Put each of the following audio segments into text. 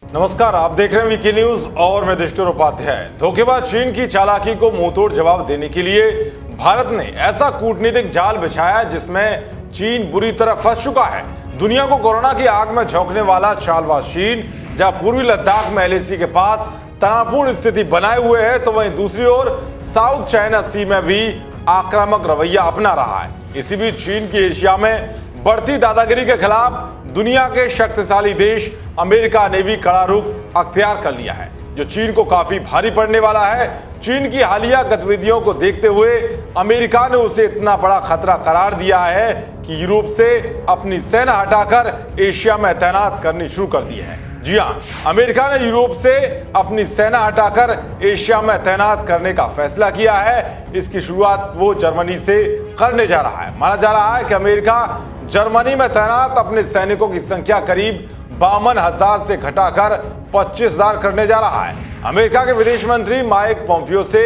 नमस्कार, आप देख रहे हैं वीके न्यूज और मैं दृष्टि उपाध्याय। धोखेबाज चीन की चालाकी को मुंहतोड़ जवाब देने के लिए भारत ने ऐसा कूटनीतिक जाल बिछाया जिसमें चीन बुरी तरह फंस चुका है। दुनिया को कोरोना की आग में झोंकने वाला चालबाज चीन जहां पूर्वी लद्दाख में एलएसी के पास तनावपूर्ण स्थिति बनाए हुए है, तो वहीं दूसरी ओर साउथ चाइना सी में भी आक्रामक रवैया अपना रहा है। इसी बीच चीन की एशिया में बढ़ती दादागिरी के खिलाफ दुनिया के शक्तिशाली देश अमेरिका ने भी कड़ा रुख अख्तियार कर लिया है, जो चीन को काफी भारी पड़ने वाला है। चीन की हालिया गतिविधियों को देखते हुए अमेरिका ने उसे इतना बड़ा खतरा करार दिया है कि यूरोप से अपनी सेना हटाकर एशिया में तैनात करनी शुरू कर दी है। जी हां, अमेरिका ने यूरोप से अपनी सेना हटाकर एशिया में तैनात करने का फैसला किया है। इसकी शुरुआत वो जर्मनी से करने जा रहा है। माना जा रहा है कि अमेरिका जर्मनी में तैनात अपने सैनिकों की संख्या करीब 52,000 से घटाकर 25,000 करने जा रहा है। अमेरिका के विदेश मंत्री माइक पोम्पियो से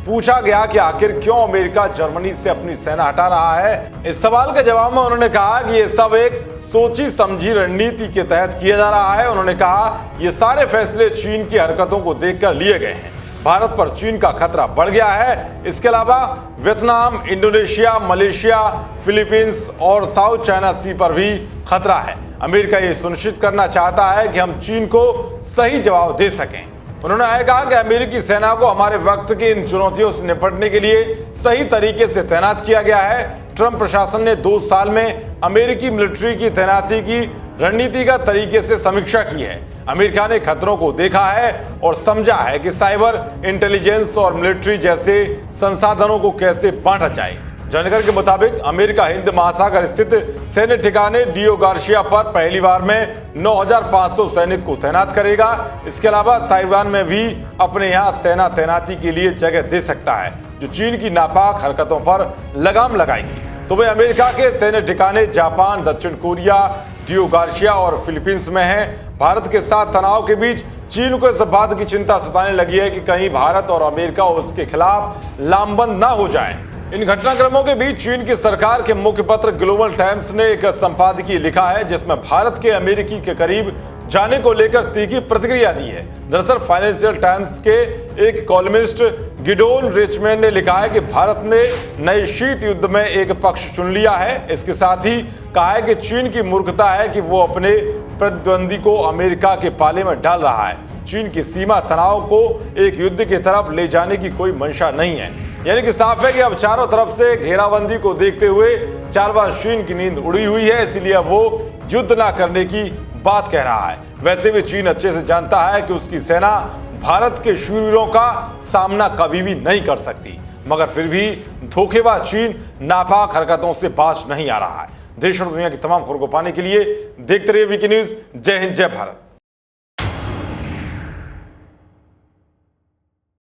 पूछा गया कि आखिर क्यों अमेरिका जर्मनी से अपनी सेना हटा रहा है। इस सवाल के जवाब में उन्होंने कहा कि ये सब एक सोची समझी रणनीति के तहत किया जा रहा है। उन्होंने कहा ये सारे फैसले चीन की हरकतों को देखकर लिए गए हैं। भारत पर चीन का खतरा बढ़ गया है। इसके अलावा वियतनाम, इंडोनेशिया, मलेशिया, फिलीपींस और साउथ चाइना सी पर भी खतरा है। अमेरिका ये सुनिश्चित करना चाहता है कि हम चीन को सही जवाब दे सकें। उन्होंने यह कहा कि अमेरिकी सेना को हमारे वक्त की इन चुनौतियों से निपटने के लिए सही तरीके से तैनात किया गया है। ट्रंप प्रशासन ने 2 साल में अमेरिकी मिलिट्री की तैनाती की रणनीतिगत तरीके से समीक्षा की है। अमेरिका ने खतरों को देखा है और समझा है कि साइबर इंटेलिजेंस और मिलिट्री जैसे संसाधनों को कैसे बांटा जाए। जानकारी के मुताबिक अमेरिका हिंद महासागर स्थित सैन्य ठिकाने डियो गार्सिया पर पहली बार में 9,500 सैनिक को तैनात करेगा। इसके अलावा ताइवान में भी अपने यहाँ सेना तैनाती के लिए जगह दे सकता है, जो चीन की नापाक हरकतों पर लगाम लगाएगी। तो वे अमेरिका के सैन्य ठिकाने जापान, दक्षिण कोरिया, डियो गार्सिया और फिलीपींस में हैं। भारत के साथ तनाव के बीच चीन को इस बात की चिंता सताने लगी है कि कहीं भारत और अमेरिका उसके खिलाफ लामबंद ना हो जाए। इन घटनाक्रमों के बीच चीन की सरकार के मुख्य पत्र ग्लोबल टाइम्स ने एक संपादकीय लिखा है जिसमें भारत के अमेरिकी के करीब जाने को लेकर तीखी प्रतिक्रिया दी है। दरअसल फाइनेंशियल टाइम्स के एक कॉलमिस्ट गिडोन रिचमैन ने लिखा है कि भारत ने नए शीत युद्ध में एक पक्ष चुन लिया है। इसके साथ ही कहा है कि चीन की मूर्खता है कि वो अपने प्रतिद्वंदी को अमेरिका के पाले में डाल रहा है। चीन की सीमा तनाव को एक युद्ध की तरफ ले जाने की कोई मंशा नहीं है। यानी कि साफ है कि अब चारों तरफ से घेराबंदी को देखते हुए चालबाज चीन की नींद उड़ी हुई है, इसलिए वो युद्ध ना करने की बात कह रहा है। वैसे भी चीन अच्छे से जानता है कि उसकी सेना भारत के शूरवीरों का सामना कभी भी नहीं कर सकती, मगर फिर भी धोखेबाज चीन नापाक हरकतों से बाज नहीं आ रहा है। देश और दुनिया की तमाम खबरों को पाने के लिए देखते रहिए वीके न्यूज। जय हिंद, जय भारत।